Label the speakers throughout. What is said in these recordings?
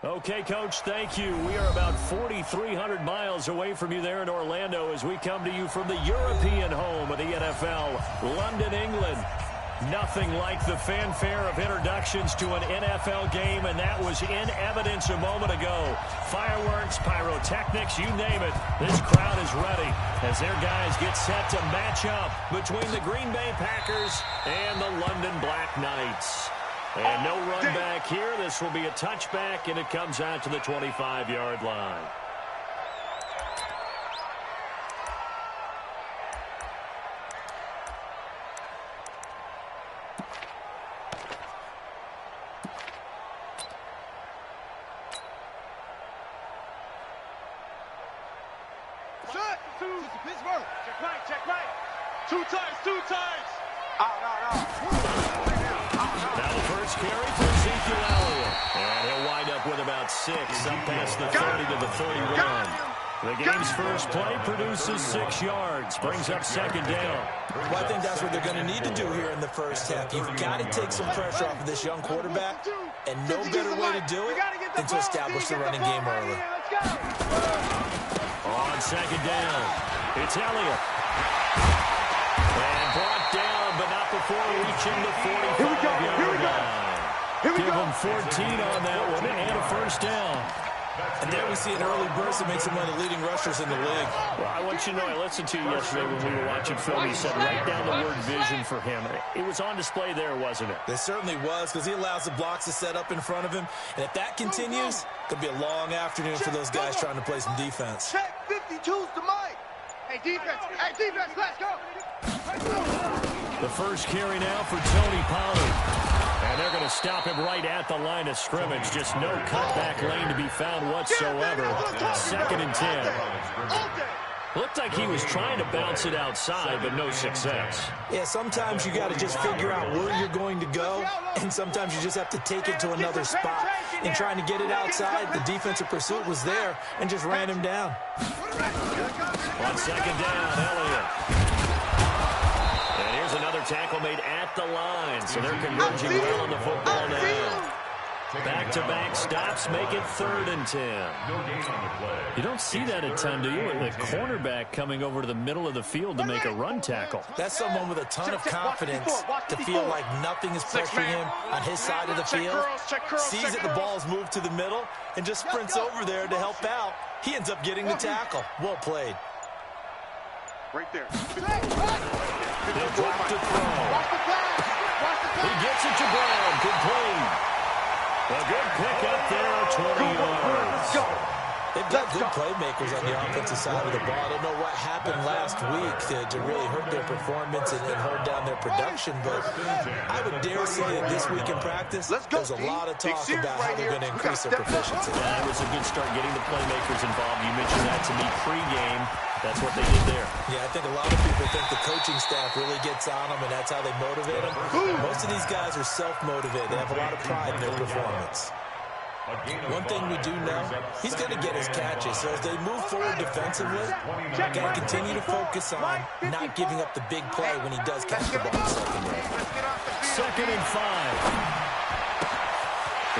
Speaker 1: Okay, Coach, thank you. We are about 4,300 miles away from you there in Orlando as we come to you from the European home of the NFL, London, England. Nothing like the fanfare of introductions to an NFL game, and that was in evidence a moment ago. Fireworks, pyrotechnics, you name it. This crowd is ready as their guys get set to match up between the Green Bay Packers and the London Black Knights. And no run back here. This will be a touchback, and it comes out to the 25-yard line.
Speaker 2: Pittsburgh. Check right. Two times.
Speaker 1: Now the first carry for Ezekiel Elliott. And he'll wind up with about 6, up past the 30 to the 31. The game's first play produces 6 yards, brings up second down.
Speaker 3: Well, I think that's what they're going to need to do here in the first half. You've got to take some pressure off of this young quarterback, and no better way to do it than to establish the running game early.
Speaker 1: On second down, it's Elliott. And brought down, but not before reaching the 45-yard line. Give him 14 on that one and a first down.
Speaker 3: And there we see an early burst that makes him one of the leading rushers in the league.
Speaker 1: Well, I want you to know, I listened to you yesterday when we were watching film. You said write down the word vision for him. It was on display there, wasn't it?
Speaker 3: It certainly was, because he allows the blocks to set up in front of him. And if that continues, it could be a long afternoon for those guys trying to play some defense.
Speaker 2: Check 52's to Mike. Hey, defense, let's go.
Speaker 1: The first carry now for Tony Pollard. And they're going to stop him right at the line of scrimmage. Just no cutback lane to be found whatsoever. Second and 10. Looked like he was trying to bounce it outside, but no success.
Speaker 3: Yeah, sometimes you got to just figure out where you're going to go, and sometimes you just have to take it to another spot. In trying to get it outside, the defensive pursuit was there and just ran him down.
Speaker 1: On second down, Elliott. And here's another tackle made at the line, so they're converging well on the football now. Back-to-back stops make it 3rd and 10. You don't see that a ton, do you? The cornerback coming over to the middle of the field to make a run tackle.
Speaker 3: That's someone with a ton of confidence to feel like nothing is pressuring him on his side of the field. Sees that the ball is moved to the middle and just sprints over there to help out. He ends up getting the tackle. Well played.
Speaker 2: Right there.
Speaker 1: They'll drop to throw. He gets it to Brown. Complete. A good pick up there, 20 yards.
Speaker 3: They've got good playmakers on the offensive side of the ball. I don't know what happened last week to really hurt their performance and hold down their production, but I would dare say that this week in practice, there's a lot of talk about how they're going to increase their proficiency.
Speaker 1: That was a good start getting the playmakers involved. You mentioned that to me pregame. That's what they did there.
Speaker 3: Yeah, I think a lot of people think the coaching staff really gets on them, and that's how they motivate them. Most of these guys are self-motivated. They have a lot of pride in their performance. One thing we do know, he's going to get his catches. So as they move forward defensively, got to continue to focus on not giving up the big play when he does catch the ball in secondary.
Speaker 1: 2nd and 5.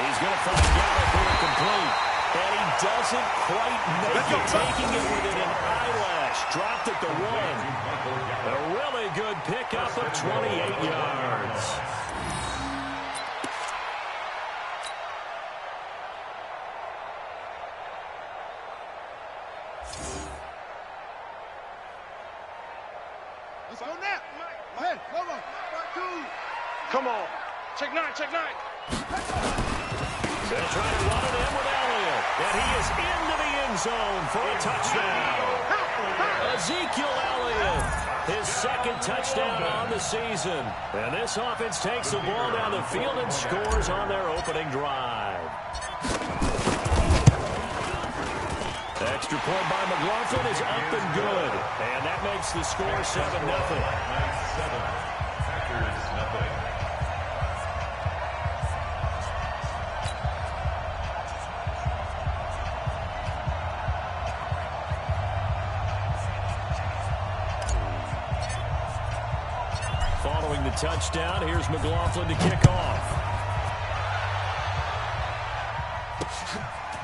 Speaker 1: He's going to find Gallup here complete. And he doesn't quite make it, taking it within an eyelash. Dropped at the 1. A really good pickup of 28 yards.
Speaker 2: Let's go now. Hey, come on. Check 9.
Speaker 1: They'll try to run it in with Elliott. And he is into the end zone for a touchdown. Ezekiel Elliott, his 2nd touchdown on the season. And this offense takes the ball down the field and scores on their opening drive. Extra point by McLaughlin is up and good. And that makes the score 7-0.
Speaker 4: Packers nothing.
Speaker 1: Following the touchdown, here's McLaughlin to kick off.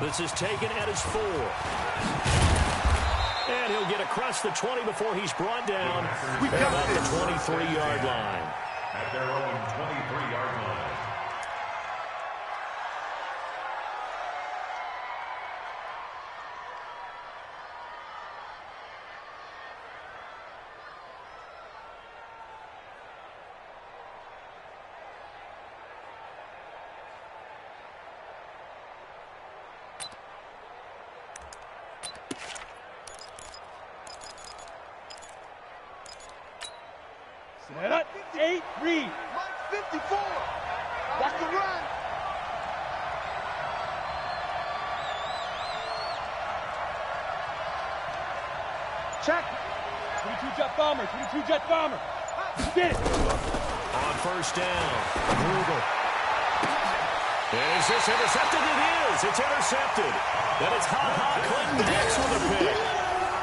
Speaker 1: This is taken at his 4. And he'll get across the 20 before he's brought down at about the 23-yard line.
Speaker 4: At their own 23-yard line.
Speaker 2: Set up. 8, read. 54. Watch the run. Check.
Speaker 5: 22-jet bomber. 22-jet bomber. Get it.
Speaker 1: On first down, Google. Is this intercepted? It is. It's intercepted. Then it's Ha-Ha Clinton Dix with a pick.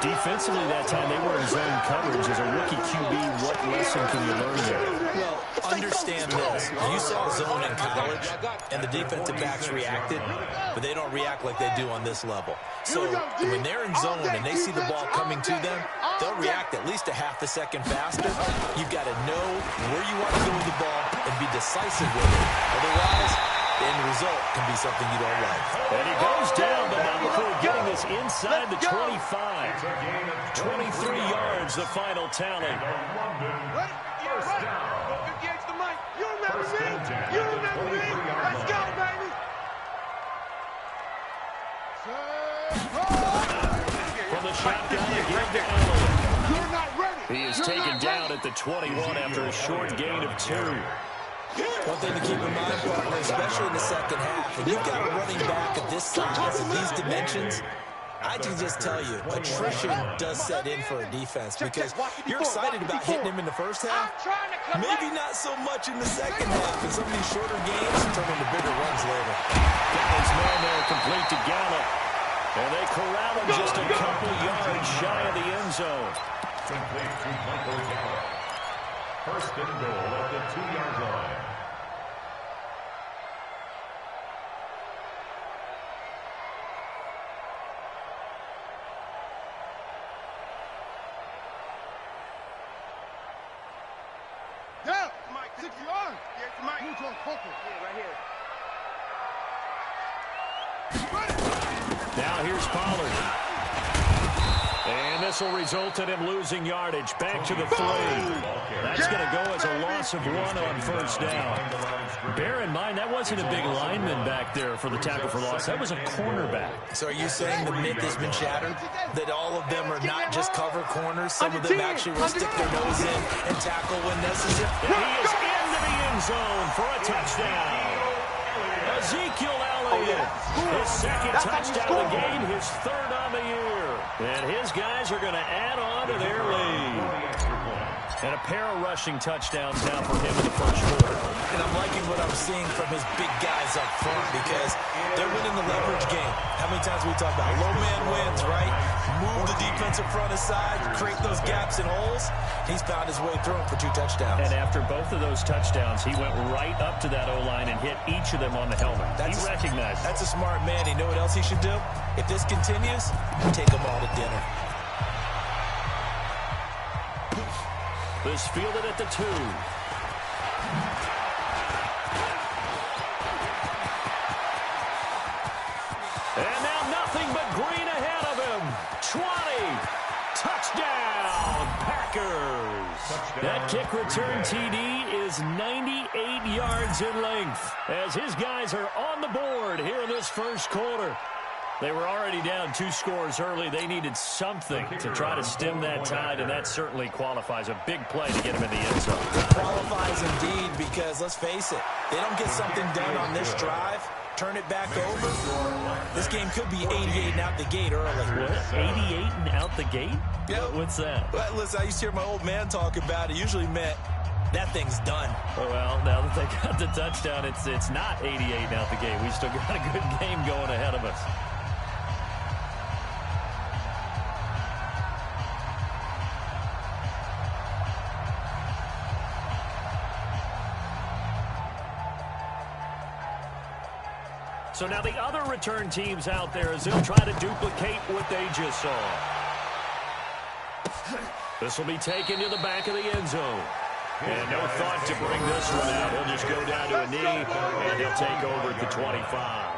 Speaker 1: Defensively that time, they were in zone coverage. As a rookie QB, what lesson can you learn there?
Speaker 3: Well, understand this. You saw zone in college, and the defensive backs reacted, but they don't react like they do on this level. So when they're in zone and they see the ball coming to them, they'll react at least a half a second faster. You've got to know where you want to go with the ball and be decisive with it. Otherwise, the end result can be something you don't like.
Speaker 1: And he goes down, but not before getting this inside the 25. 23 yards, the final tally.
Speaker 2: First down. Against the mic. You remember me? You remember me? Let's go, baby.
Speaker 1: From the shotgun, again to Allen.
Speaker 2: You're not ready.
Speaker 1: He is taken down at the 21 after a short gain of 2.
Speaker 3: One thing to keep in mind, partner, especially in the second half, when you've got a running back of this size and these dimensions, I can just tell you, attrition does set in for a defense because you're excited about hitting him in the first half. Maybe not so much in the second half, and some of these shorter games turn into bigger runs later.
Speaker 1: Got his man there complete to Gallup. And they corral him just a couple yards shy of the end zone.
Speaker 4: Complete to Michael Gallup. First and goal at the 2-yard line.
Speaker 2: Yeah, Mike, 6 yards. Yeah, it's Mike. Move to a poker. Yeah, right here.
Speaker 1: Now here's Pollard. And this will result in him losing yardage. Back to the 3. That's going to go as a loss of 1 on first down. Bear in mind, that wasn't a big lineman back there for the tackle for loss. That was a cornerback.
Speaker 3: So are you saying the myth has been shattered? That all of them are not just cover corners? Some of them actually will stick their nose in and tackle when necessary?
Speaker 1: And he is into the end zone for a touchdown. Ezekiel Elliott, his second touchdown of the game, his 3rd on the year. And his guys are going to add on to their lead. And a pair of rushing touchdowns now for him in the first quarter.
Speaker 3: And I'm liking what I'm seeing from his big guys up front because they're winning the leverage game. How many times we talk about low man wins, right? Move the defensive front aside, create those gaps and holes. He's found his way through them for 2 touchdowns.
Speaker 1: And after both of those touchdowns, he went right up to that O-line and hit each of them on the helmet. He recognized it.
Speaker 3: That's a smart man. You know what else he should do? If this continues, take them all to dinner.
Speaker 1: This fielded at the 2. And now nothing but green ahead of him. 20. Touchdown, Packers. That kick return TD is 98 yards in length as his guys are on the board here in this first quarter. They were already down 2 scores early. They needed something to try to stem that tide, and that certainly qualifies. A big play to get him in the end zone.
Speaker 3: It qualifies indeed because, let's face it, they don't get something done on this drive, turn it back over, this game could be 88 and out the gate early.
Speaker 1: What? 88 and out the gate?
Speaker 3: Yeah.
Speaker 1: What's that?
Speaker 3: Well, listen, I used to hear my old man talk about it. Usually meant that thing's done.
Speaker 1: Oh, well, now that they got the touchdown, it's not 88 and out the gate. We still got a good game going ahead of us. So now the other return teams out there as they'll try to duplicate what they just saw. This will be taken to the back of the end zone. And no thought to bring this one out. He'll just go down to a knee, and he'll take over at the 25.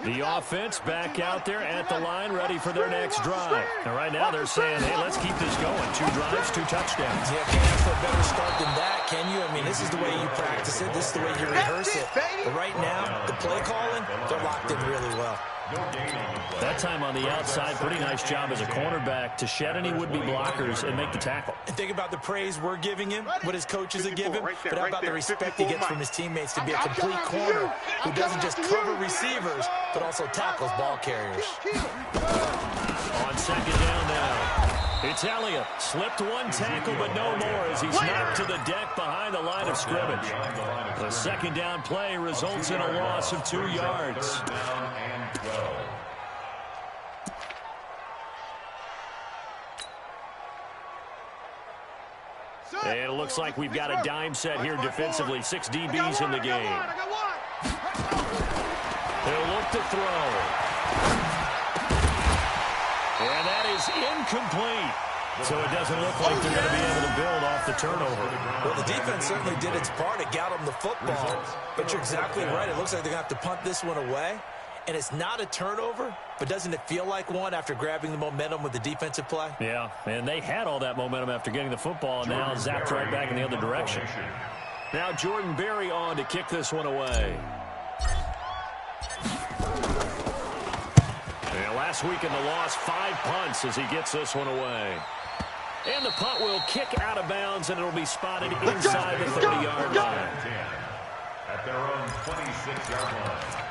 Speaker 1: The offense back out there at the line, ready for their next drive. And right now they're saying, hey, let's keep this going. 2 drives, 2 touchdowns.
Speaker 3: Yeah, can't ask for a better start than that, can you? I mean, this is the way you practice it. This is the way you rehearse it. But right now, the play calling, they're locked in really well.
Speaker 1: That time on the outside, pretty nice job as a cornerback to shed any would-be blockers and make the tackle.
Speaker 3: And think about the praise we're giving him, what his coaches are giving, but how about the respect he gets from his teammates to be a complete corner who doesn't just cover receivers, but also tackles ball carriers.
Speaker 1: On second down now, it's Elliott. Slipped 1 tackle, but no more as he's knocked to the deck behind the line of scrimmage. The second down play results in a loss of 2 yards. And it looks like we've got a dime set here defensively. 6 DBs in the game. They'll look to throw. And that is incomplete. So it doesn't look like they're going to be able to build off the turnover.
Speaker 3: Well, the defense certainly did its part. It got them the football. But you're exactly right. It looks like they're going to have to punt this one away. And it's not a turnover, but doesn't it feel like one after grabbing the momentum with the defensive play?
Speaker 1: Yeah, and they had all that momentum after getting the football, and now zapped right back in the other direction. Now Jordan Berry on to kick this one away. And last week in the loss, 5 punts as he gets this one away. And the punt will kick out of bounds, and it'll be spotted inside the 30-yard line.
Speaker 4: At their own 26-yard line.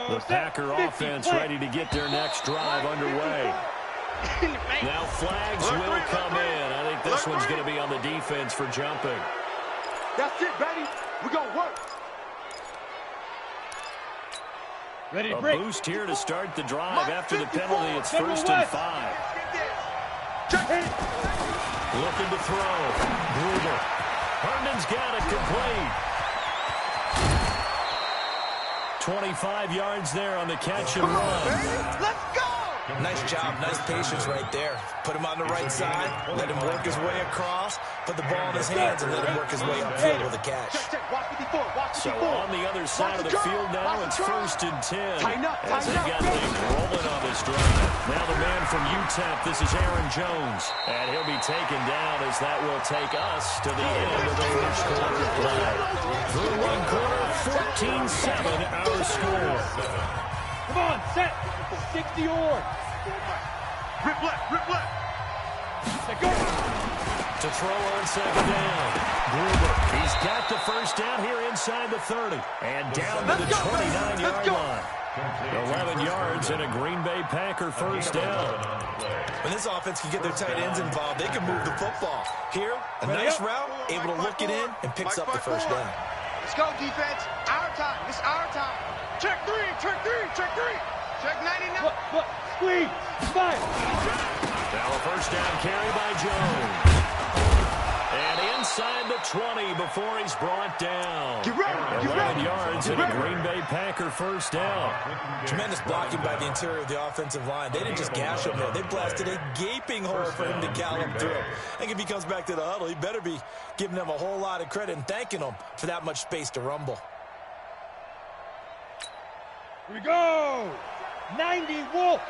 Speaker 1: The Packer offense ready to get their next drive underway. Now flags will come in. I think this one's going to be on the defense for jumping.
Speaker 2: That's it, baby. We're going to work.
Speaker 5: Ready to
Speaker 1: A
Speaker 5: break.
Speaker 1: boost here to start the drive. After the penalty, it's 1st and 5. Looking to throw. Gruber. Herndon's got it complete. 25 yards there on the catch and run.
Speaker 2: Let's go!
Speaker 3: Nice job, nice patience right there. Put him on the right side, let him work his way across, put the ball in his hands, and let him work his way upfield with a catch.
Speaker 2: Check. Watch 54. Watch 54.
Speaker 1: So on the other side of the field now, it's 1st and 10. As they got things rolling on this drive. Now the man from UTEP, this is Aaron Jones. And he'll be taken down as that will take us to the end of the first quarter play. Through 1 quarter, 14-7 our score.
Speaker 5: Come on, set. 60 or.
Speaker 2: Rip left.
Speaker 5: Go.
Speaker 1: To throw on second down. Gruber, he's got the first down here inside the 30. And down to the 29-yard line. 11 yards and a Green Bay Packer first down.
Speaker 3: When this offense can get their tight ends involved, they can move the football. Here, a nice route, able to look it in, and picks up the first down.
Speaker 2: Let's go, defense. Our time. It's our time. Check 3. Check 99.
Speaker 5: Look. Squeeze. Fire.
Speaker 1: Now a first down carry by Jones. And inside the 20 before he's brought down.
Speaker 2: Get ready.
Speaker 1: 11 yards and a Green Bay Packer first down.
Speaker 3: Tremendous blocking by the interior of the offensive line. They didn't just gash him there. They blasted a gaping hole for him to gallop through. I think if he comes back to the huddle, he better be giving them a whole lot of credit and thanking them for that much space to rumble.
Speaker 5: Here we go. 90 Wolf.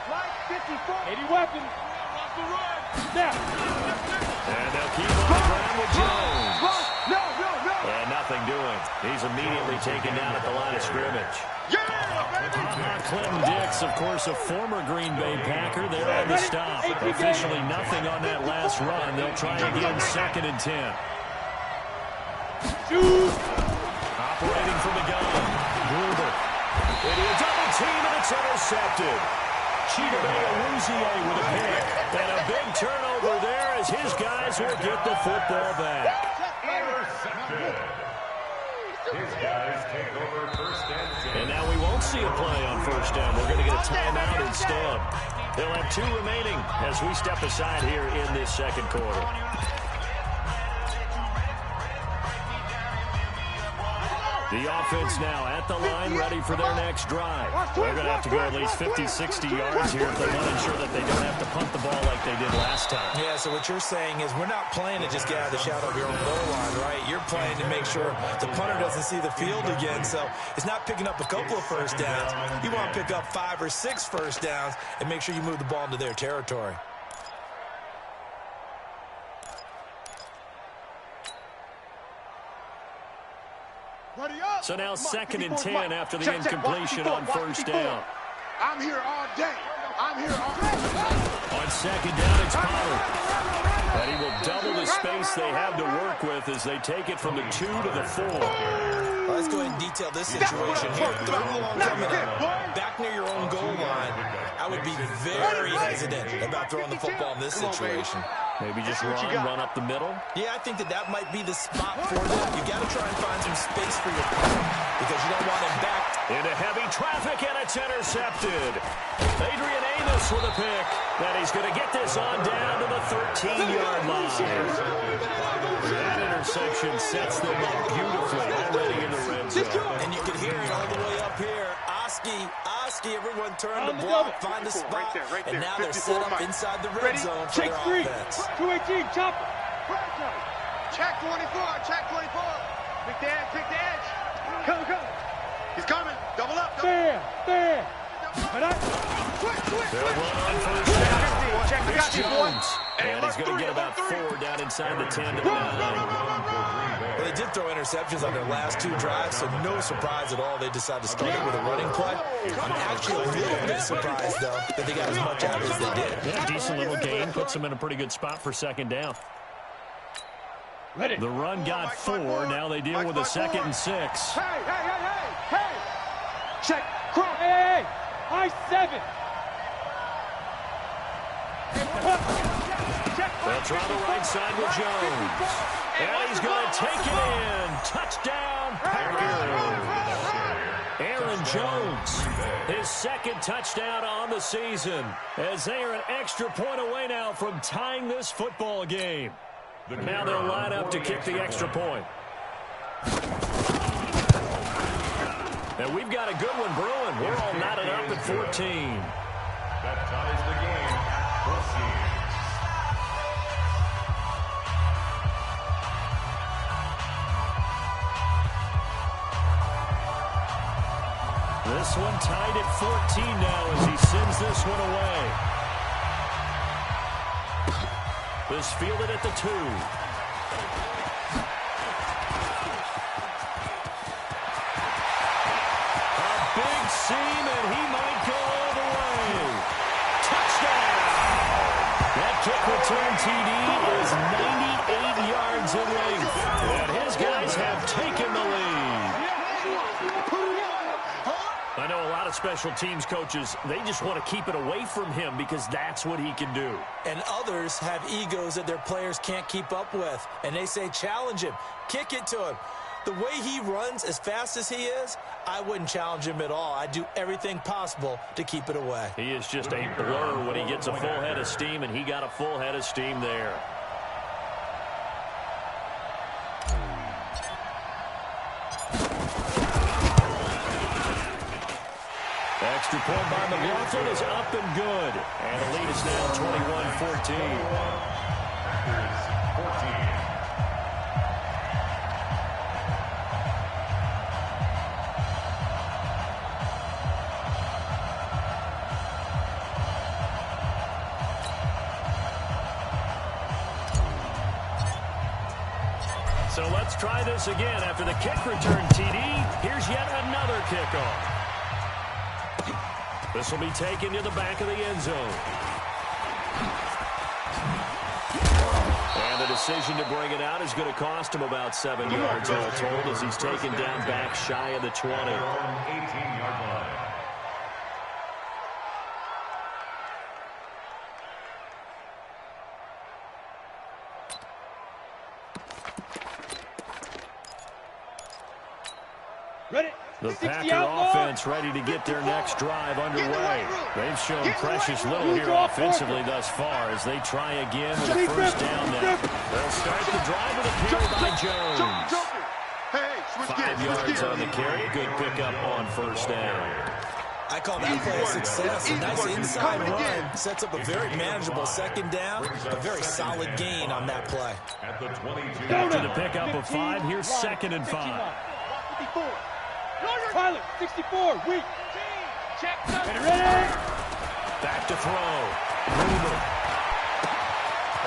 Speaker 2: Line 54.
Speaker 5: 80 weapons. Snap.
Speaker 1: And they'll keep on the ground with Jones.
Speaker 2: No.
Speaker 1: And nothing doing. He's immediately taken down at the line of scrimmage. Clinton Dix, of course, a former Green Bay Packer. They're on the stop. Officially nothing on that last run. They'll try again 2nd and 10.
Speaker 5: Shoot.
Speaker 1: Operating from the gun. Gruber. Into a double team, and it's intercepted. Chidobe Awuzie with a pick. And a big turnover there as his guys will get the football back.
Speaker 4: Intercepted. His guys take over first and 10.
Speaker 1: And now we won't see a play on first down. We're going to get a timeout instead. They'll have 2 remaining as we step aside here in this second quarter. The offense now at the line, ready for their next drive. They're going to have to go at least 50, 60 yards here if they want to ensure that they don't have to punt the ball like they did last time.
Speaker 3: Yeah, so what you're saying is we're not playing to just get out of the shadow of your own goal line, right? You're playing to make sure the punter doesn't see the field again. So it's not picking up a couple of first downs. You want to pick up 5 or 6 first downs and make sure you move the ball into their territory.
Speaker 1: So now 2nd and 10 after the incompletion on first down.
Speaker 2: I'm here all day. I'm here all day.
Speaker 1: On 2nd down, it's Pollard. And he will double the space they have to work with as they take it from the 2 to the 4.
Speaker 3: Well, let's go ahead and detail this situation here. Third and long coming up. Back near your own goal line. I would be very hesitant about throwing the football in this situation.
Speaker 1: Maybe just run up the middle.
Speaker 3: Yeah, I think that might be the spot for them. You got to try and find some space for your punter because you don't want him back.
Speaker 1: Into heavy traffic, and it's intercepted. Adrian Amos with a pick. And he's going to get this on down to the 13-yard line. That interception sets them up beautifully already in the red zone.
Speaker 3: And you can hear it all the way up here. Oski, everyone turn the block, find the spot, and now they're set up inside the red zone for their offense.
Speaker 5: 218, chopper.
Speaker 2: Check 24, check 24. Pick the edge.
Speaker 5: Come.
Speaker 2: He's coming. Double up.
Speaker 5: There.
Speaker 1: They'll run on first down. It's Jones. And he's going to get about 4 down inside the 10 to the 9.
Speaker 3: Well, they did throw interceptions on their last 2 drives, so no surprise at all they decided to start it with a running play. I'm actually a little bit surprised, though, that they got as much out as they did.
Speaker 1: Yeah, decent little gain. Puts them in a pretty good spot for 2nd down. The run got 4. Now they deal with a 2nd and 6.
Speaker 5: Hey. Check. Cross. Hey. I-7.
Speaker 1: They'll try the right side with Jones. And he's going to take it in. Touchdown, Packers. Aaron Jones, his 2nd touchdown on the season, as they are an extra point away now from tying this football game. Now they'll line up to kick the extra point. And we've got a good one brewing. We're all knotted up at 14.
Speaker 4: That ties the game at 14.
Speaker 1: This one tied at 14 now as he sends this one away. This fielded at the 2. A big seam, and he might go all the way. Touchdown! That kick return TD is 98 yards in length. And his guys have taken the lead. I know a lot of special teams coaches, they just want to keep it away from him because that's what he can do.
Speaker 3: And others have egos that their players can't keep up with. And they say, challenge him, kick it to him. The way he runs as fast as he is, I wouldn't challenge him at all. I'd do everything possible to keep it away.
Speaker 1: He is just a blur when he gets a full head of steam, and he got a full head of steam there. Extra point by McLaughlin is up and good. And the lead is now 21-14. So let's try this again. After the kick return TD, here's yet another kickoff. This will be taken to the back of the end zone. And the decision to bring it out is going to cost him about 7 yards all told as he's taken down back shy of the 20.
Speaker 4: 18-yard line.
Speaker 1: The Packer offense ready to get their next drive underway. They've shown precious little here offensively thus far as they try again with a first down now. They'll start the drive with a carry by Jones. 5 yards on the carry. Good pickup on first down.
Speaker 3: I call that play a success. A nice inside run. Sets up a very manageable second down. A very solid gain on that play.
Speaker 1: After the pickup of 5, here's 2nd and 5.
Speaker 5: Tyler, 64, weak.
Speaker 2: Check.
Speaker 1: Back to throw. Ruben.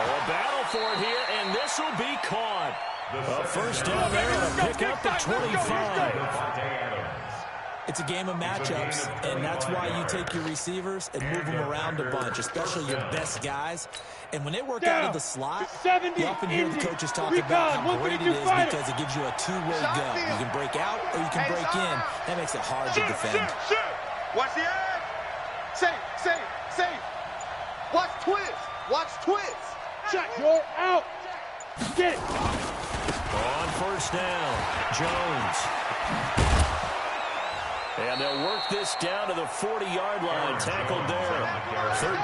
Speaker 1: A battle for it here, and this will be caught. A first down there and a pickup at 25.
Speaker 3: It's a game of matchups, and that's why you take your receivers and move them around a bunch, especially your best guys. And when they work out of the slot, you often hear the coaches talk about how great it is because it gives you a two-way go. You can break out or you can break in. That makes it hard to defend.
Speaker 2: Watch the edge. Safe. Watch twist.
Speaker 5: Check. You're out. Get it.
Speaker 1: On first down, Jones. And they'll work this down to the 40-yard line. Tackled there.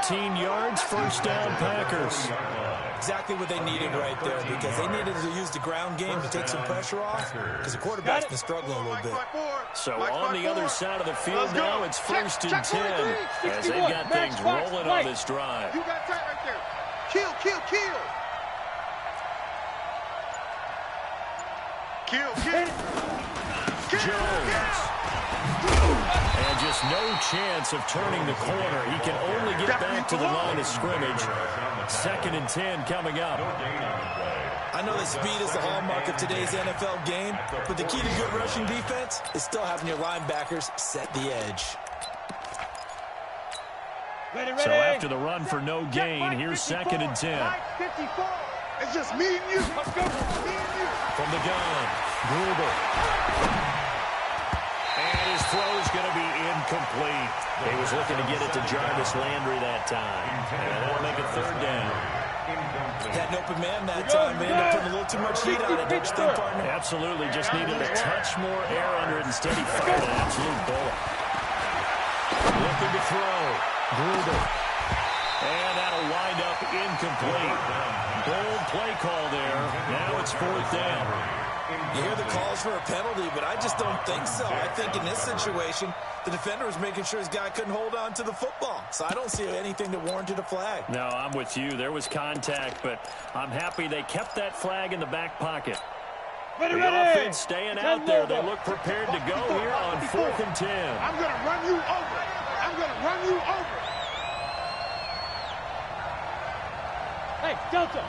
Speaker 1: 13 yards, first down, Packers.
Speaker 3: Exactly what they needed right there because they needed to use the ground game to take some pressure off because the quarterback's been struggling a little bit.
Speaker 1: So on the other side of the field now, it's 1st and 10 as they've got things rolling on this drive.
Speaker 2: You got tight right there. Kill.
Speaker 1: Jones. And just no chance of turning the corner. He can only get back to the line of scrimmage. 2nd and 10 coming up.
Speaker 3: I know that speed is the hallmark of today's NFL game, but the key to good rushing defense is still having your linebackers set the edge.
Speaker 1: So after the run for no gain, here's 2nd and 10.
Speaker 2: It's just me and you. Let's go.
Speaker 1: From the gun, Gruber. And his throw's going to be incomplete. He was looking to get it to Jarvis Landry that time. And that'll make it 3rd down.
Speaker 3: Had an open man that time, man. They put a little too much heat on it, don't you think, partner?
Speaker 1: Absolutely. Just needed a touch more air under it. Instead, he fired an absolute bullet. Looking to throw. Gruber. And that'll wind up incomplete. Bold play call there. Now it's 4th down.
Speaker 3: You hear the calls for a penalty, but I just don't think so. I think in this situation, the defender was making sure his guy couldn't hold on to the football. So I don't see anything that warranted a flag.
Speaker 1: No, I'm with you. There was contact, but I'm happy they kept that flag in the back pocket. The offense staying out there. They look prepared to go here on 4th and 10.
Speaker 2: I'm going to run you over.
Speaker 5: Hey, Delta.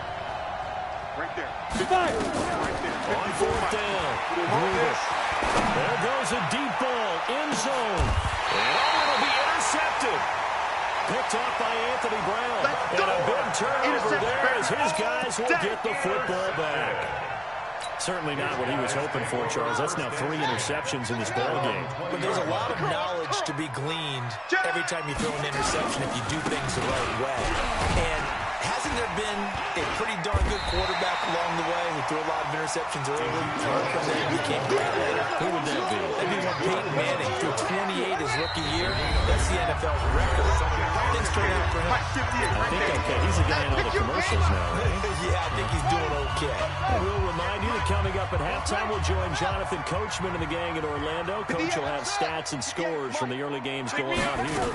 Speaker 2: Right there.
Speaker 5: Fire.
Speaker 1: On 4th down. Gruber. There goes a deep ball. End zone. And it'll be intercepted. Picked off by Anthony Brown. And a big turnover there as his guys will get the football back. Certainly not what he was hoping for, Charles. That's now 3 interceptions in this ballgame.
Speaker 3: But there's a lot of knowledge to be gleaned every time you throw an interception if you do things the right way. And hasn't there been a pretty darn good quarterback along the way who threw a lot of interceptions early? From there he became great later.
Speaker 1: Who would that be?
Speaker 3: That'd be when Peyton Manning threw 28 his rookie year. That's the NFL's record. Things turned out for him.
Speaker 1: I think okay. He's a guy in all the commercials now, right?
Speaker 3: Yeah, I think he's doing okay.
Speaker 1: And we'll remind you that coming up at halftime, we'll join Jonathan Coachman and the gang in Orlando. Coach will have stats and scores from the early games going on here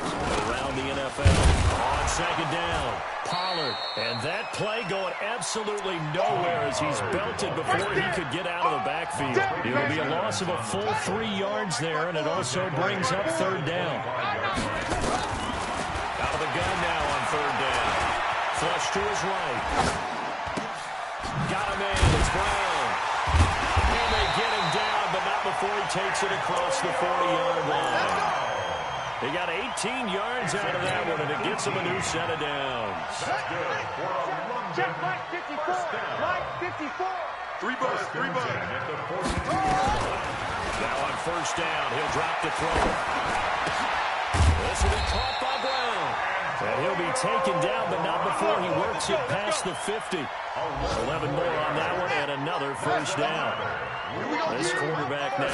Speaker 1: around the NFL. On 2nd down, Pollard. And that play going absolutely nowhere as he's belted before he could get out of the backfield. It'll be a loss of a full 3 yards there, and it also brings up 3rd down. Out of the gun now on 3rd down. Flush to his right. Got him in. It's Brown. He may get him down, but not before he takes it across the 40-yard line. They got 18 yards out of that one, and it gets them a new set of downs.
Speaker 2: Check Mike 54. Mike 54. 3 bucks.
Speaker 1: Now on 1st down, he'll drop the throw. This will be caught by Brown. And he'll be taken down, but not before he works it past the 50. 11 more on that one, and another 1st down. This quarterback now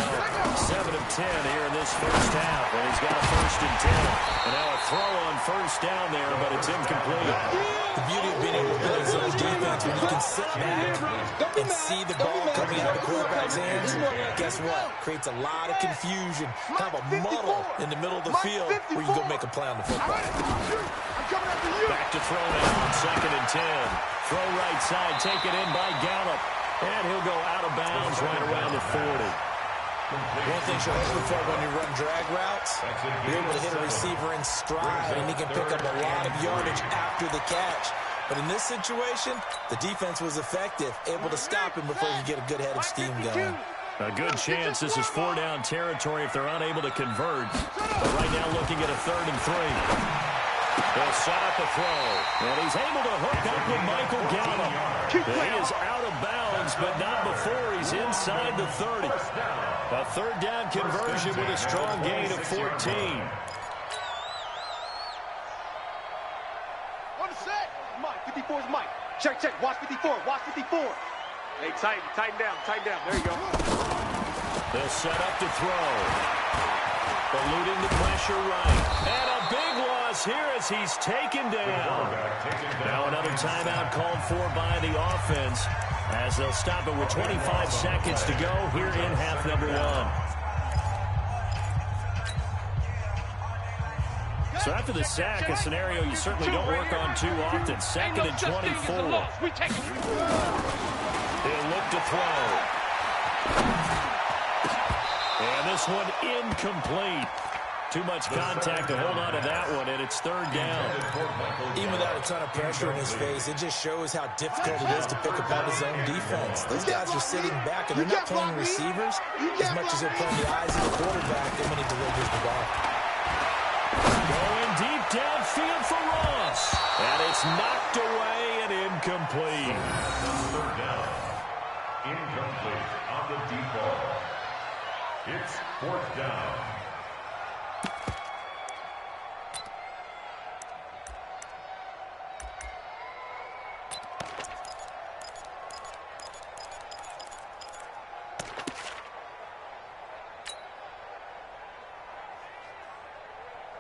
Speaker 1: 7 of 10 here in this first half, and he's got a 1st and 10. And now a throw on 1st down there, but it's incomplete.
Speaker 3: The beauty of being able to build zone defense when you can sit back and see the ball coming out of the quarterback's hands, guess what? Creates a lot of confusion, kind of a muddle in the middle of the field where you go make a play on the football.
Speaker 1: Back to throw now, 2nd and 10. Throw right side, taken in by Gallup. And he'll go out of bounds right around the 40.
Speaker 3: One thing you're hoping for when you run drag routes, you're able to hit a receiver in stride, and he can pick up a lot of yardage after the catch. But in this situation, the defense was effective, able to stop him before you get a good head of steam going.
Speaker 1: A good chance this is 4-down territory if they're unable to convert. But right now looking at a 3rd and 3. They'll set up the throw, and he's able to hook up with Michael Gallup. He is out of bounds, but not before he's inside the 30. A 3rd down conversion with a strong gain of 14.
Speaker 2: What is that? Mike, 54 is Mike. Check, check. Watch 54. Watch 54. Hey, tighten down. There you go.
Speaker 1: They'll set up to throw. Eluding the pressure right. And a big loss here as he's taken down. Now another timeout called for by the offense as they'll stop it with 25 seconds to go here in half number 1. So after the sack, a scenario you certainly don't work on too often. 2nd and 24. He'll look to throw. And this one incomplete. Too much contact to hold on to that one, and it's 3rd down.
Speaker 3: Even without a ton of pressure in his face, it just shows how difficult it is to pick apart his own defense. Those guys are sitting back, and they're not playing receivers as much as they're playing the eyes of the quarterback and when he delivers the ball.
Speaker 1: Going deep downfield for Ross. And it's knocked away and incomplete.
Speaker 4: 3rd down. Incomplete on the deep ball. It's 4th down.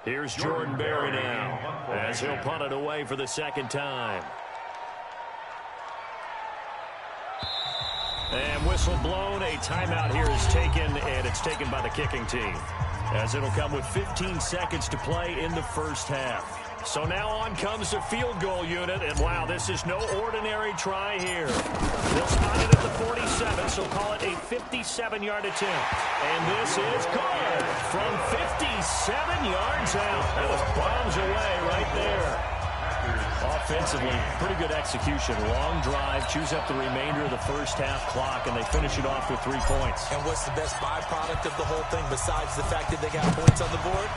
Speaker 1: Here's Jordan Berry now as he'll punt it away for the 2nd time. And whistle blown. A timeout here is taken, and it's taken by the kicking team, as it'll come with 15 seconds to play in the first half. So now on comes the field goal unit, and wow, this is no ordinary try here. They'll spot it at the 47, so call it a 57-yard attempt. And this is good from 57 yards out. That was bombs away right there. Offensively, pretty good execution. Long drive, chews up the remainder of the first half clock, and they finish it off with 3 points.
Speaker 3: And what's the best byproduct of the whole thing besides the fact that they got points on the board?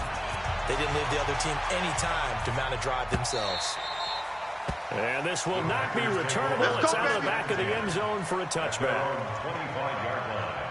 Speaker 3: They didn't leave the other team any time to mount a drive themselves.
Speaker 1: And this will not be returnable. It's out of the back of the end zone for a touchback.
Speaker 4: 25-yard line.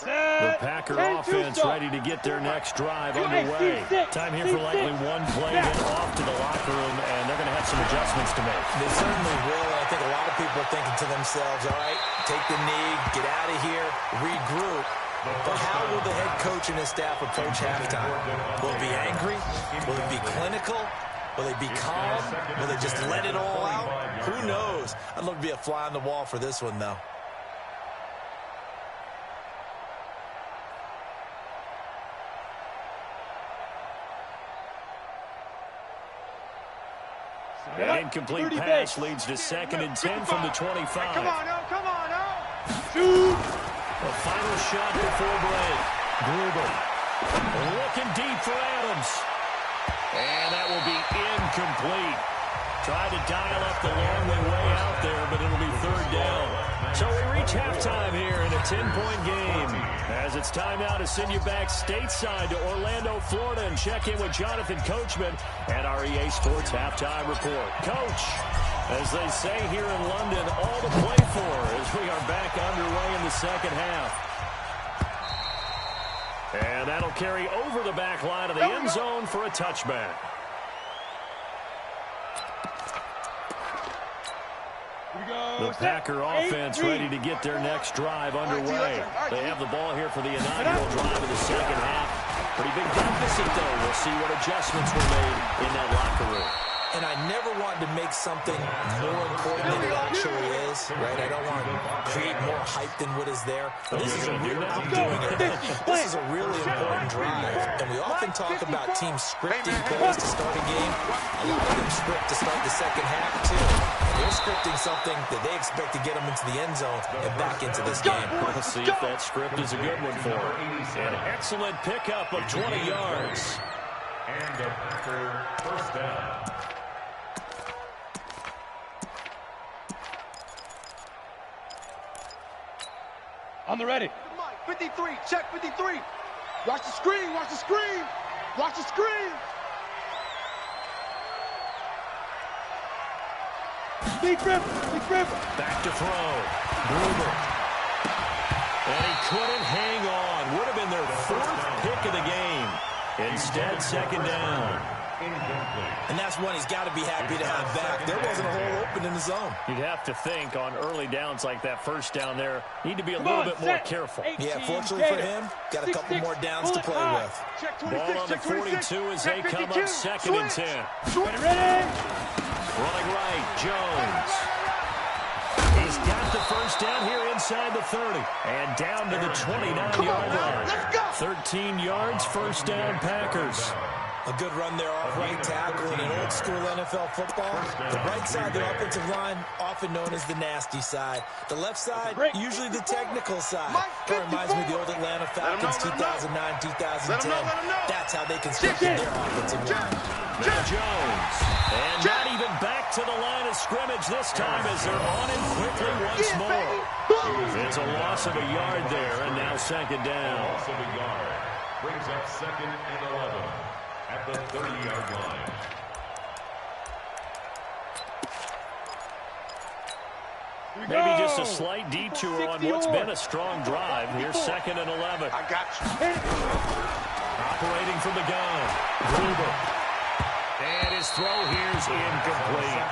Speaker 1: The Packer offense ready to get their next drive underway. Time here for likely one play, then off to the locker room, and they're going to have some adjustments to make.
Speaker 3: They certainly will, and I think a lot of people are thinking to themselves, all right, take the knee, get out of here, regroup. But how will the head coach and his staff approach halftime? Will it be angry? Will it be clinical? Will they be calm? Will they just let it all out? Who knows? I'd love to be a fly on the wall for this one, though.
Speaker 1: An incomplete pass leads to 2nd and 10 from the 25.
Speaker 2: Come on, now.
Speaker 1: Shoot! The final shot before break. Gruber looking deep for Adams. And that will be incomplete. Tried to dial up the long way out there, but it'll be third down. So we reach halftime here in a 10-point game. As it's time now to send you back stateside to Orlando, Florida, and check in with Jonathan Coachman at our EA Sports Halftime Report. Coach, as they say here in London, all to play for as we are back underway in the second half. And that'll carry over the back line of the end zone for a touchback. The Packer offense ready to get their next drive underway. They have the ball here for the inaugural drive of the second half. Pretty big deficit, though. We'll see what adjustments were made in that locker room.
Speaker 3: And I never want to make something more important than it actually is, right? I don't want to create more hype than what is there. This is I'm doing it. This is a really important drive. And we often talk about teams scripting plays to start a game. A lot of them script to start the second half, too. And they're scripting something that they expect to get them into the end zone and back into this game.
Speaker 1: We'll see if that script is a good one for them. An excellent pickup of 20 yards.
Speaker 4: And the Packer first down.
Speaker 5: On the ready.
Speaker 2: 53, check 53. Watch the screen, watch the screen. Watch the screen.
Speaker 5: Big grip, big grip.
Speaker 1: Back to throw. Gruber. And he couldn't hang on. Would have been their fourth pick of the game. Instead, second down.
Speaker 3: And that's one he's got to be happy to have back. There wasn't a hole open in the zone.
Speaker 1: You'd have to think on early downs like that first down there, need to be a little bit more careful.
Speaker 3: Yeah, fortunately for him, got a couple more downs to play with.
Speaker 1: Ball on the 42 as they come up second and 10.
Speaker 5: Ready?
Speaker 1: Running right, Jones. He's got the first down here inside the 30. And down to the 29-yard line. 13 yards, first down, Packers.
Speaker 3: A good run there off right tackle in an old-school NFL football. The right side of the offensive line, often known as the nasty side. The left side, usually the technical side. Kind of reminds me of the old Atlanta Falcons 2009, 2010. That's how they constructed their offensive line.
Speaker 1: Now Jones. And not even back to the line of scrimmage this time as they're on him quickly once more. It's a loss of a yard there, and now second down.
Speaker 4: Loss of a yard. Brings up second and 11. At the 30-yard line.
Speaker 1: Maybe just a slight detour on what's been a strong drive. Here's second and 11.
Speaker 2: I got you.
Speaker 1: Operating from the gun. Gruber. And his throw here's incomplete.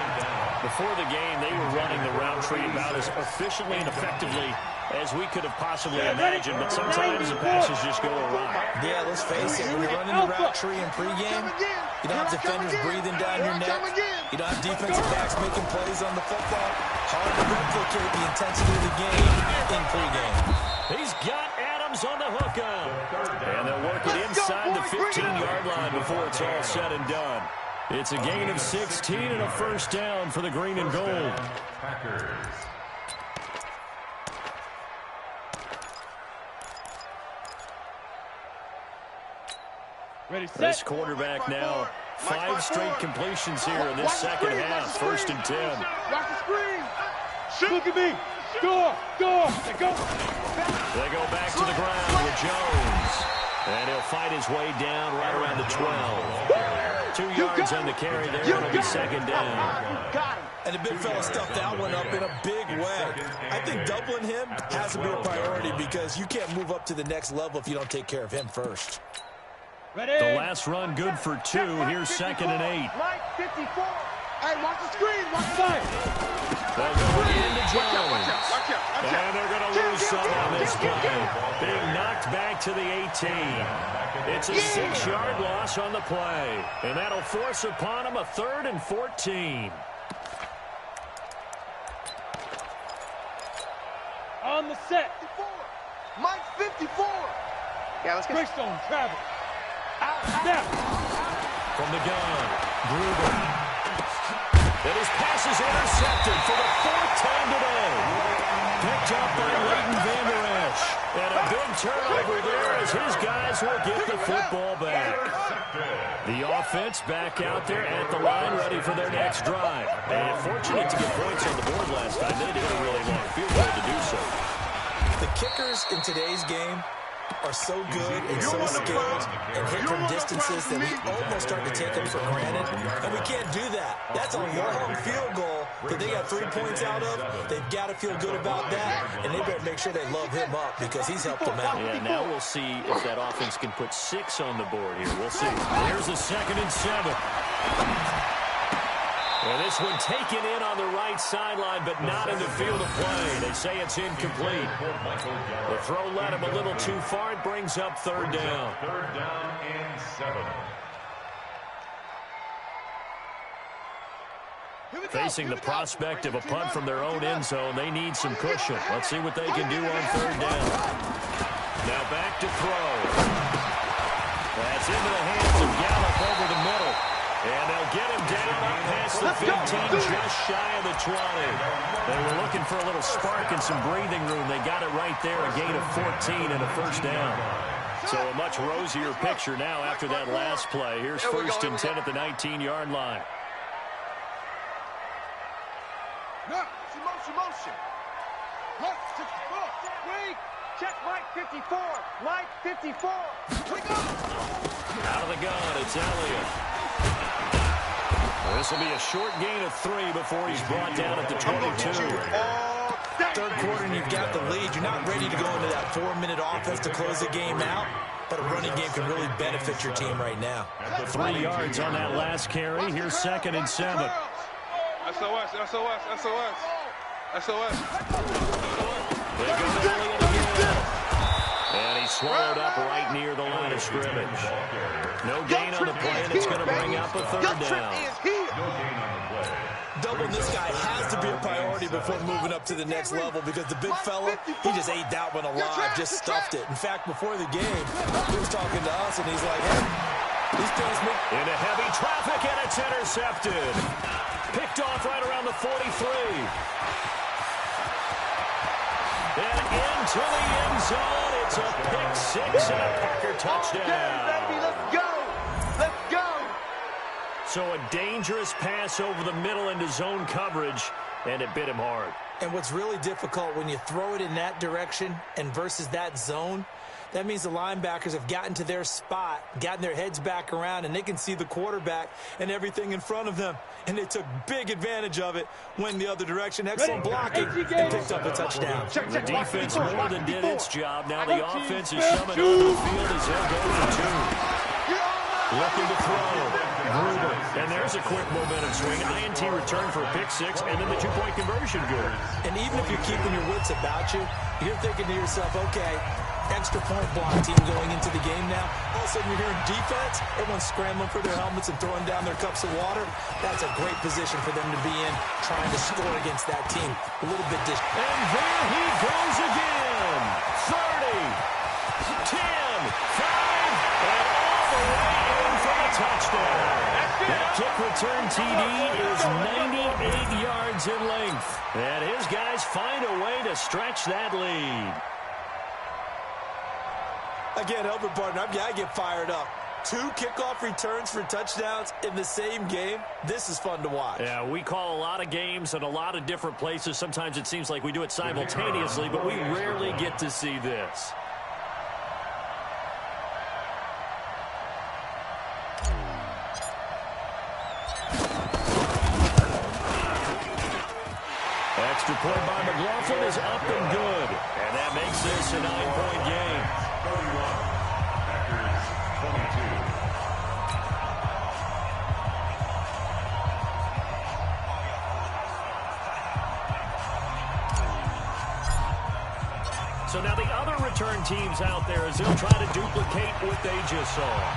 Speaker 1: Before the game, they were running the route tree about as efficiently and effectively as we could have possibly imagined, but sometimes the passes just go awry.
Speaker 3: Yeah, let's face it, when you're running the route tree in pregame, you don't have defenders breathing down your neck. You don't have defensive backs making plays on the football. Hard to replicate the intensity of the game in pregame.
Speaker 1: He's got Adams on the hookup. And they'll work it inside the 15-yard line before it's all said and done. It's a gain of 16 and a first down for the green and gold.
Speaker 4: Packers.
Speaker 5: Ready, set.
Speaker 1: This quarterback now, 5 straight completions here in this second half. First and 10.
Speaker 2: Watch the screen.
Speaker 5: Look at me. Go. They go.
Speaker 1: They go back to the ground with Jones. And he'll fight his way down right around the 12. 2 yards on the carry there. It'll be second down.
Speaker 3: And the big fella stuffed that one up in a big way. I think doubling him has to be a priority because you can't move up to the next level if you don't take care of him first.
Speaker 5: Ready?
Speaker 1: The last run good for 2. Here's second and 8.
Speaker 2: Mike 54. Hey, watch the screen. Watch the
Speaker 5: Five.
Speaker 1: They'll go into Jones.
Speaker 2: Watch out.
Speaker 1: And they're going to lose some on this play. Being knocked back to the 18. It's a 6-yard loss on the play. And that'll force upon them a 3rd and 14.
Speaker 5: On the set.
Speaker 2: 54. Mike 54. Yeah, let's get
Speaker 5: Greystone, travel. Snap.
Speaker 1: From the gun, Gruber. And his pass is intercepted for the 4th time today. Picked up by Leighton Vander Esch. And a big turnover there as his guys will get the football back. The offense back out there at the line, ready for their next drive. And fortunate to get points on the board last time. They did a really long field goal to do so.
Speaker 3: The kickers in today's game are so good and so skilled and hit from distances that we almost start to take them for granted. And we can't do that. That's a long field goal that they got 3 points out of. They've got to feel good about that, and they better make sure they love him up because he's helped them out.
Speaker 1: Yeah, now we'll see if that offense can put 6 on the board here. We'll see. Here's a 2nd and 7. And this one taken in on the right sideline, but not in the field of play. They say it's incomplete. The throw led him a little too far. It brings up 3rd down.
Speaker 4: 3rd down and 7.
Speaker 1: Facing the prospect of a punt from their own end zone, they need some cushion. Let's see what they can do on 3rd down. Now back to throw. That's into the hands of Gallup over the middle. And they'll get him down up past the 15, just shy of the 20. They were looking for a little spark and some breathing room. They got it right there, a gain of 14 and a 1st down. So a much rosier picture now after that last play. Here's 1st and 10 at the 19-yard line.
Speaker 2: No, motion. Look, 64. Wait, check Mike 54. Mike 54. We go.
Speaker 1: Out of the gun, it's Elliott. This will be a short gain of 3 before he's brought down at the 22.
Speaker 3: 3rd quarter and you've got the lead. You're not ready to go into that 4-minute offense to close the game out, but a running game can really benefit your team right now.
Speaker 1: 3 yards on that last carry. Here's 2nd and 7.
Speaker 2: SOS.
Speaker 1: They go to Elliott again. And he's swallowed up right near the line of scrimmage. No gain on the play, and it's going to bring up a 3rd down.
Speaker 3: Doubling this guy has to be a priority before moving up to the next level because the big fella, he just ate that one alive, just stuffed it. In fact, before the game, he was talking to us, and he's like, hey, these things move.
Speaker 1: Into heavy traffic, and it's intercepted. Picked off right around the 43. And into the end zone. It's a pick 6 and a Packer touchdown.
Speaker 2: Okay, baby, let's go. Let's go.
Speaker 1: So a dangerous pass over the middle into zone coverage, and it bit him hard.
Speaker 3: And what's really difficult when you throw it in that direction and versus that zone, that means the linebackers have gotten to their spot, gotten their heads back around, and they can see the quarterback and everything in front of them. And they took big advantage of it, went the other direction. Excellent blocking, and picked up a touchdown.
Speaker 1: The defense more than did its job. Now the offense is shoving onto the field as they'll go for 2. Looking to throw. Gruber. And there's a quick momentum swing. INT return for a pick 6, and then the 2-point conversion good.
Speaker 3: And even if you're keeping your wits about you, you're thinking to yourself, okay, extra point block team going into the game now. All of a sudden you're hearing defense, everyone's scrambling for their helmets and throwing down their cups of water. That's a great position for them to be in, trying to score against that team. A little bit
Speaker 1: And there he goes again. 30, 10, 5, and all the way in for a touchdown. That kick return TD is 98 yards in length. And his guys find a way to stretch that lead.
Speaker 3: Again, help it, partner. I get fired up. 2 kickoff returns for touchdowns in the same game. This is fun to watch.
Speaker 1: Yeah, we call a lot of games in a lot of different places. Sometimes it seems like we do it simultaneously, but we rarely get to see this. Extra point by McLaughlin is up and good. And that makes this a 9-point game.
Speaker 4: 31, Packers 22.
Speaker 1: So now the other return teams out there as they'll try to duplicate what they just saw.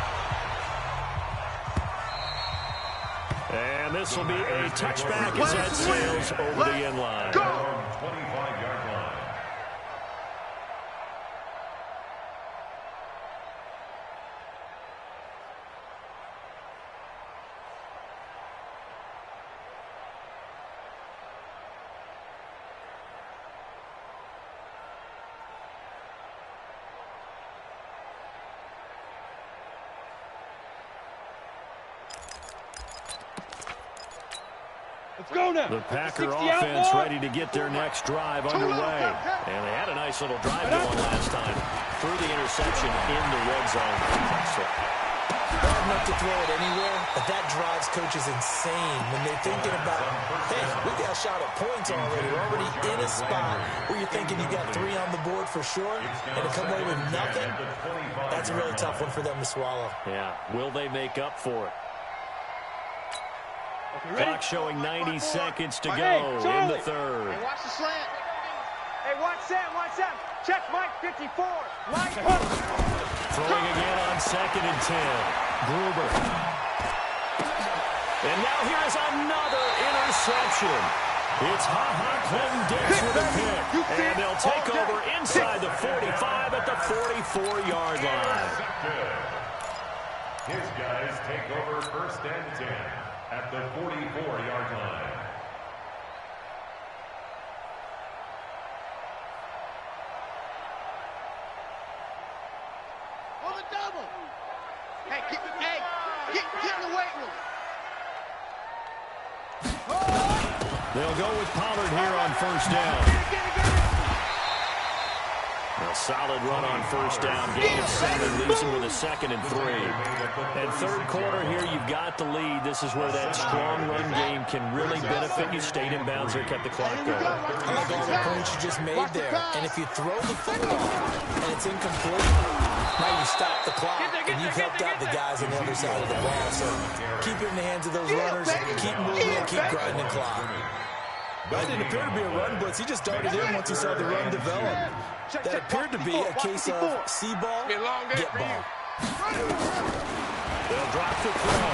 Speaker 1: And this will be a touchback as that sails over the end line.
Speaker 4: 25-yard line.
Speaker 5: Let's go now.
Speaker 1: The Packer offense ready to get their next drive underway. And they had a nice little drive going last time. Through the interception in the red zone.
Speaker 3: Bad enough to throw it anywhere, but that drives coaches insane when they're thinking about, hey, we got a shot at points already. We're already in a spot where you're thinking you got 3 on the board for sure, and to come away with nothing, that's a really tough one for them to swallow.
Speaker 1: Yeah, will they make up for it? Clock showing 90 seconds to go in the third.
Speaker 2: Hey, watch the slant. Hey, watch Sam. Check Mike 54. Mike.
Speaker 1: Throwing again on 2nd and 10. Gruber. And now here is another interception. It's Clinton Dix with a pick. And they'll take over inside the 45 at the 44-yard line.
Speaker 4: His guys take over 1st and 10 at the 44-yard line.
Speaker 2: On the double. Hey, get in the weight room.
Speaker 1: They'll go with Pollard here on 1st down. A solid run on 1st down. Gain of 7, leaves him with a 2nd and 3. And 3rd quarter here, you've got the lead. This is where that strong run game can really benefit you. Stayed in bounds there, kept the clock going.
Speaker 3: I like all the points you just made there. And if you throw the football and it's incomplete, now you stop the clock and you've helped out the guys on the other side of the ball. So keep it in the hands of those runners, keep moving, and keep grinding clock. That didn't appear to be a run blitz. He just darted in once he saw the run develop. That appeared to be a case of see ball, get ball.
Speaker 1: They'll drop the throw.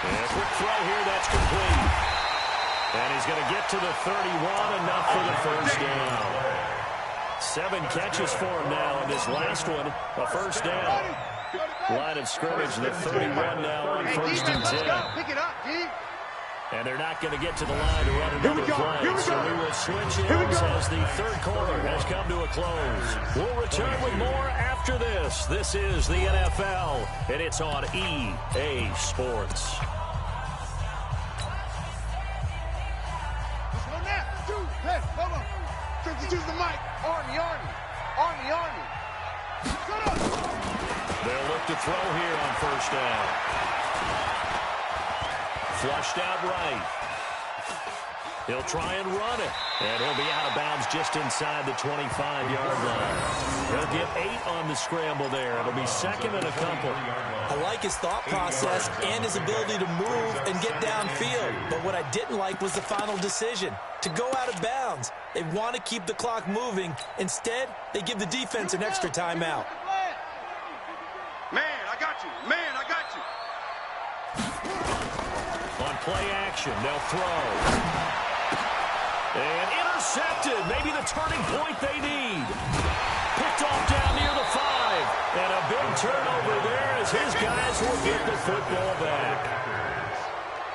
Speaker 1: And a quick throw here, that's complete. And he's going to get to the 31, enough for the 1st down. 7 catches for him now, and this last one, a 1st down. Line of scrimmage, the 31 now on 1st and 10.
Speaker 2: Pick it up, D.
Speaker 1: And they're not going to get to the line to run another play. So we will switch ends as the 3rd quarter has come to a close. We'll return with more after this. This is the NFL, and it's on EA Sports.
Speaker 2: Hey, hold on. Choose the mic. Army. Shut up.
Speaker 1: They'll look to throw here on 1st down. Flushed out right. He'll try and run it. And he'll be out of bounds just inside the 25-yard line. He'll get 8 on the scramble there. It'll be 2nd and a couple.
Speaker 3: I like his thought process and his ability to move and get downfield. But what I didn't like was the final decision, to go out of bounds. They want to keep the clock moving. Instead, they give the defense an extra timeout.
Speaker 2: Man, I got you.
Speaker 1: On play action, they'll throw. And intercepted. Maybe the turning point they need. Picked off down near the 5. And a big turnover there as his guys will get the football back.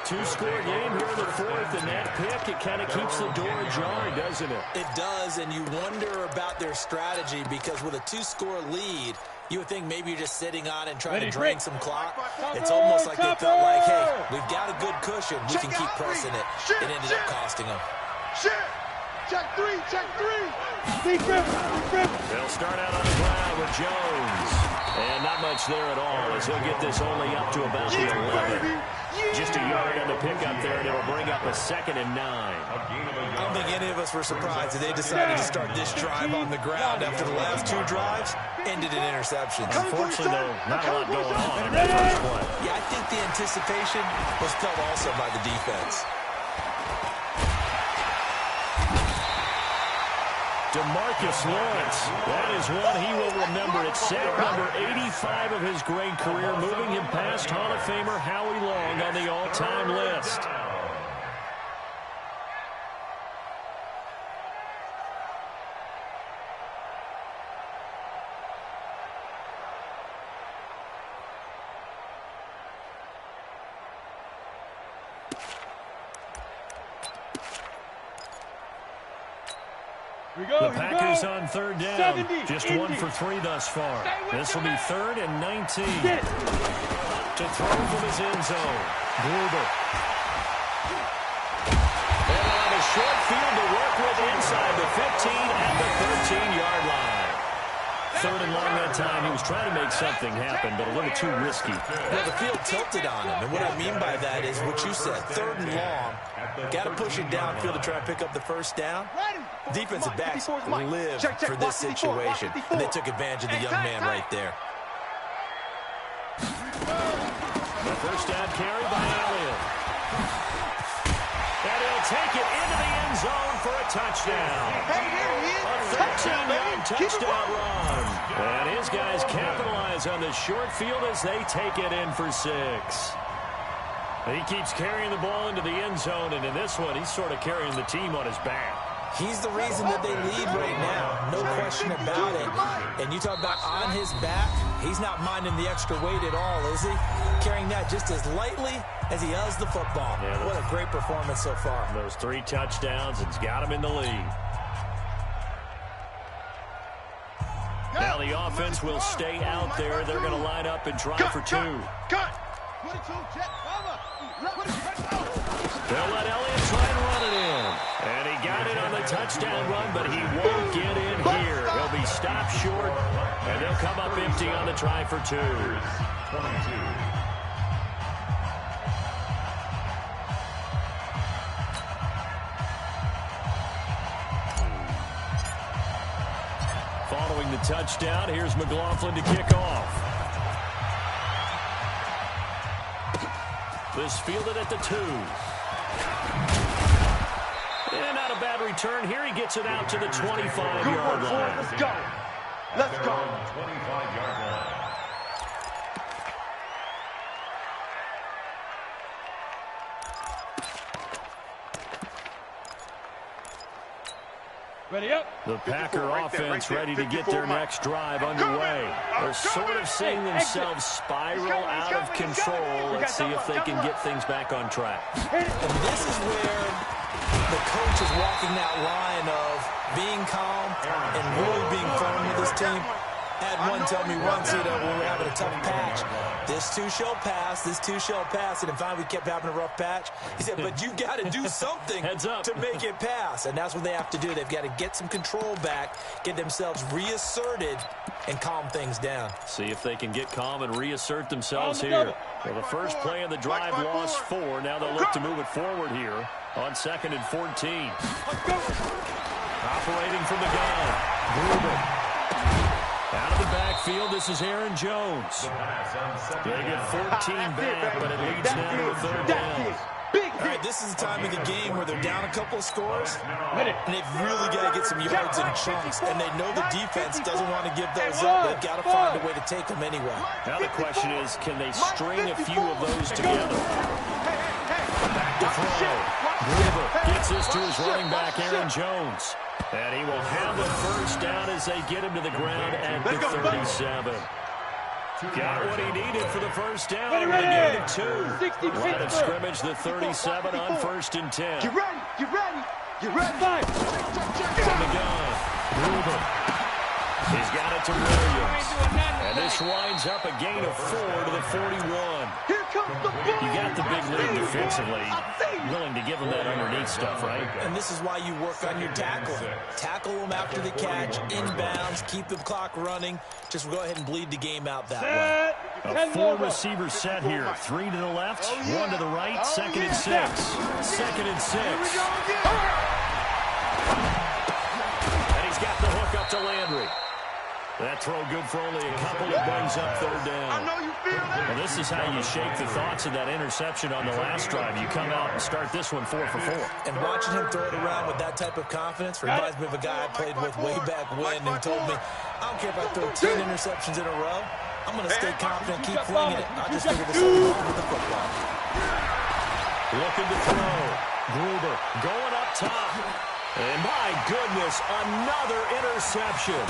Speaker 1: 2-score game here in the 4th, and that pick, it kind of keeps the door ajar, doesn't it?
Speaker 3: It does, and you wonder about their strategy because with a 2-score lead, you would think maybe you're just sitting on and trying to drain some clock. It's almost like they felt like, hey, we've got a good cushion. We can keep pressing it. It ended up costing them.
Speaker 2: Check 3.
Speaker 1: They'll start out on the ground with Jones. And not much there at all as he'll get this only up to about the 11. Just a yard on the pickup there, and it'll bring up a 2nd and 9.
Speaker 3: I don't think any of us were surprised that they decided to start this drive on the ground after the last 2 drives ended in interceptions.
Speaker 1: Unfortunately, though, not a lot going on in the first play.
Speaker 3: Yeah, I think the anticipation was felt also by the defense.
Speaker 1: DeMarcus Lawrence, that is one he will remember. It's sack number 85 of his great career, moving him past Hall of Famer Howie Long on the all-time list. The Packers on 3rd down. Just 1 for 3 thus far. This will be 3rd and 19. To throw from his end zone. Gruber. 3rd and long that time. He was trying to make something happen, but a little too risky.
Speaker 3: Well, the field tilted on him, and what I mean by that is what you said, 3rd and long. Got to push it downfield to try and pick up the first down. Defensive backs live for this situation, and they took advantage of the young man right there.
Speaker 1: The first down carry by Elliott. And he'll take it into the end zone for a touchdown. A 13-yard touchdown run. And his guys capitalize on the short field as they take it in for 6. He keeps carrying the ball into the end zone, and in this one, he's sort of carrying the team on his back.
Speaker 3: He's the reason that they lead right now. No question about it. And you talk about on his back, he's not minding the extra weight at all, is he? Carrying that just as lightly as he does the football. Yeah, what a great performance so far.
Speaker 1: Those 3 touchdowns, it's got him in the lead. Now the offense will stay out there. They're going to line up and try for 2. They'll let Elliott try and run it in. And he got it on the touchdown run, but he won't get in here. He'll be stopped short, and they'll come up empty on the try for 2.
Speaker 4: 22.
Speaker 1: Following the touchdown, here's McLaughlin to kick off. This fielded at the 2. And not a bad return here. He gets it out to the 25-yard line.
Speaker 2: Let's go. Let's go.
Speaker 4: 25-yard line.
Speaker 5: Ready up.
Speaker 1: The Packer offense ready to get their next drive underway. They're sort of seeing themselves spiral out of control. Let's see if they can get things back on track.
Speaker 3: And this is where the coach is walking that line of being calm and really being firm with his team. Had one tell me once, when we were having a tough patch, this too shall pass, this too shall pass, and finally we kept having a rough patch. He said, but you got to do something to make it pass, and that's what they have to do. They've got to get some control back, get themselves reasserted, and calm things down.
Speaker 1: See if they can get calm and reassert themselves here. Well, the first play of the drive lost 4. Now they'll look to move it forward here on 2nd and 14. Operating from the gun. Gruber. Out of the backfield, this is Aaron Jones. They get 14 back, but it leads now to a 3rd down.
Speaker 3: All right, this is the time of the game where they're down a couple of scores, and they've really got to get some yards in chunks, and they know the defense doesn't want to give those up. They've got to find a way to take them anyway.
Speaker 1: Now the question is, can they string a few of those together? Back to throw. Gruber gets this to his running back, Aaron Jones. And he will have the first down as they get him to the ground at the 37. Got what he needed for the first down. With a gain of 2. Line of scrimmage, the 37 on 1st and 10.
Speaker 2: Get ready. Get ready. Get ready.
Speaker 1: From the gun. Gruber. He's got it to Williams. And this winds up a gain of 4 to the 41.
Speaker 2: Here comes the ball.
Speaker 1: You got the big lead defensively. Willing to give them that underneath stuff, right?
Speaker 3: And this is why you work on your tackle. Tackle them after the catch, inbounds, keep the clock running. Just go ahead and bleed the game out that way.
Speaker 1: A 4-receiver set here. 3 to the left, 1 to the right, 2nd and 6. 2nd and 6. And he's got the hook up to Landry. That throw good for only a couple. It brings up 3rd down.
Speaker 2: I know you feel that.
Speaker 1: Well, this is how you shake the thoughts of that interception on the last drive. You come out and start this one 4 for 4.
Speaker 3: And watching him throw it around with that type of confidence reminds me of a guy I played with way back when who told me, I don't care if I throw 10 interceptions in a row. I'm going to stay confident, keep flinging it. I just figured this out with the football.
Speaker 1: Looking to throw. Gruber going up top. And my goodness, another interception.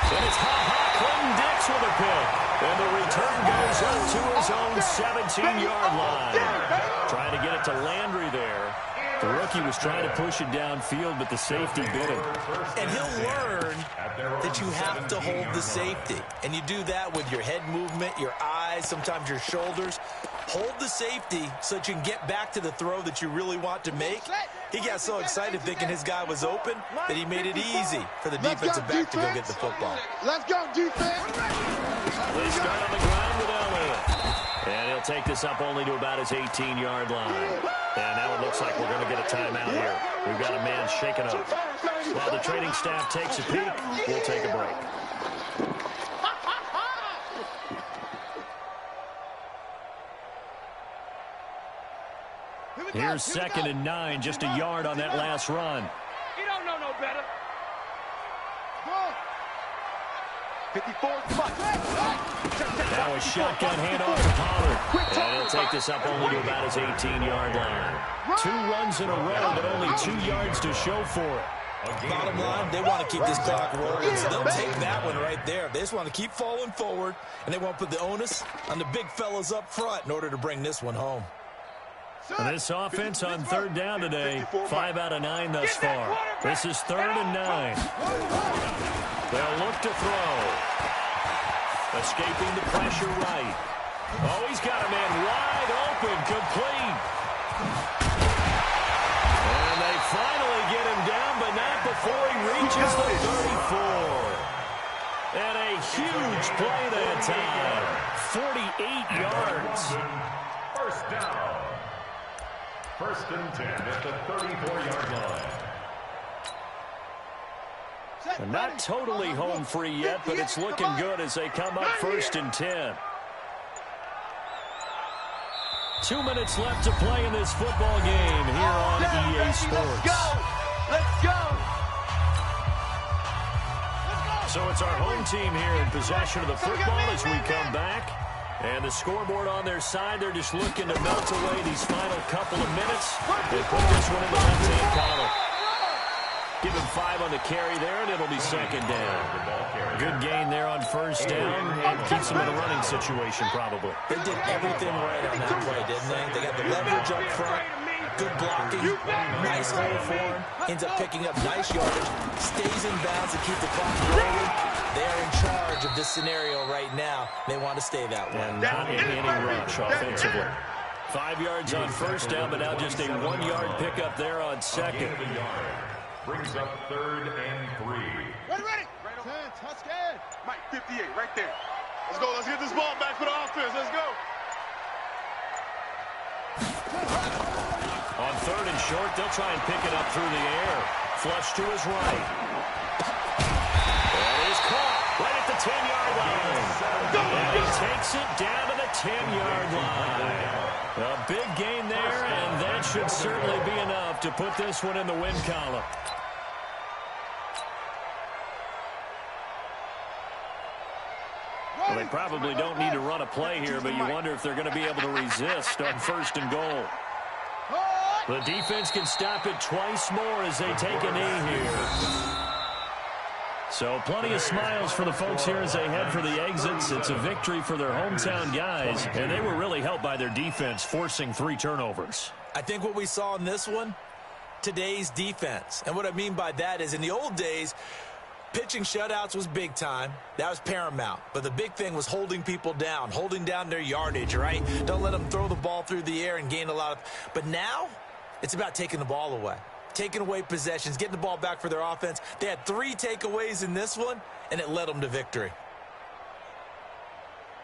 Speaker 1: And it's Clinton-Dix with a pick. And the return goes up to his own 17-yard line. Trying to get it to Landry there. The rookie was trying to push it downfield, but the safety bit him.
Speaker 3: And he'll learn that you have to hold the safety. And you do that with your head movement, your eyes, thighs, sometimes your shoulders. Hold the safety so that you can get back to the throw that you really want to make. He got so excited thinking his guy was open that he made it easy for the defensive back to go get the football.
Speaker 2: Let's go, defense.
Speaker 1: They start on the ground with Elliott. And he'll take this up only to about his 18-yard line. And now it looks like we're going to get a timeout here. We've got a man shaken up. While the training staff takes a peek, we'll take a break. Here's 2nd and 9, just a yard on that last run.
Speaker 5: You don't know no better.
Speaker 2: 54.
Speaker 1: Now a shotgun handoff to Pollard. And he'll take this up only to about his 18-yard line. 2 runs in a row, but only 2 yards to show for it.
Speaker 3: Bottom line, they want to keep this clock rolling, so they'll take that one right there. They just want to keep falling forward, and they want to put the onus on the big fellas up front in order to bring this one home.
Speaker 1: And this offense on 3rd down today, 5 out of 9 thus far. This is 3rd and 9. They'll look to throw. Escaping the pressure right. Oh, he's got a man wide open, complete. And they finally get him down, but not before he reaches the 34. And a huge play that time. 48 yards.
Speaker 4: First down. 1st and 10 at the 34-yard line.
Speaker 1: And not totally home free yet, but it's looking good as they come up 1st and 10. 2 minutes left to play in this football game here on EA Sports.
Speaker 2: Let's go.
Speaker 1: So it's our home team here in possession of the football as we come back. And the scoreboard on their side, they're just looking to melt away these final couple of minutes and put this one in the left-hand column. Give him 5 on the carry there, and it'll be 2nd down. Good gain there on 1st down, and keeps them in a running situation probably.
Speaker 3: They did everything right on that play, didn't they? They got the leverage up front, good blocking, nice hole for him, ends up picking up nice yardage, stays in bounds to keep the clock rolling. They're in charge of this scenario right now. They want to stay that way.
Speaker 1: And not in any rush offensively. 5 yards on 1st down, but now just a 1-yard pickup there on 2nd.
Speaker 4: Brings up 3rd and 3.
Speaker 2: Ready. Touchdown. Mike, 58, right there. Let's go. Let's get this ball back for the offense. Let's go.
Speaker 1: On 3rd and short, they'll try and pick it up through the air. Flush to his right. And he's caught right at the 10-yard line. And he takes it down to the 10-yard line. A big gain there, and that should certainly be enough to put this one in the win column. Well, they probably don't need to run a play here, but you wonder if they're going to be able to resist on 1st and goal. The defense can stop it twice more as they take a knee here. So plenty of smiles for the folks here as they head for the exits. It's a victory for their hometown guys, and they were really helped by their defense, forcing 3 turnovers.
Speaker 3: I think what we saw in this one, today's defense. And what I mean by that is in the old days, pitching shutouts was big time. That was paramount. But the big thing was holding people down, holding down their yardage, right? Don't let them throw the ball through the air and gain a lot of... But now, it's about taking the ball away. Taking away possessions, getting the ball back for their offense. They had 3 takeaways in this one, and it led them to victory.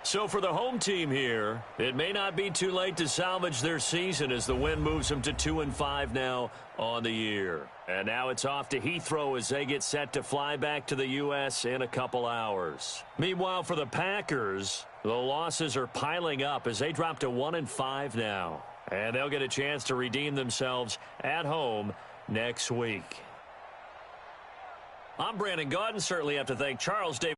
Speaker 1: So for the home team here, it may not be too late to salvage their season as the win moves them to 2-5 now on the year. And now it's off to Heathrow as they get set to fly back to the U.S. in a couple hours. Meanwhile, for the Packers, the losses are piling up as they drop to 1-5 now. And they'll get a chance to redeem themselves at home next week. I'm Brandon Gaudin. Certainly have to thank Charles Davis.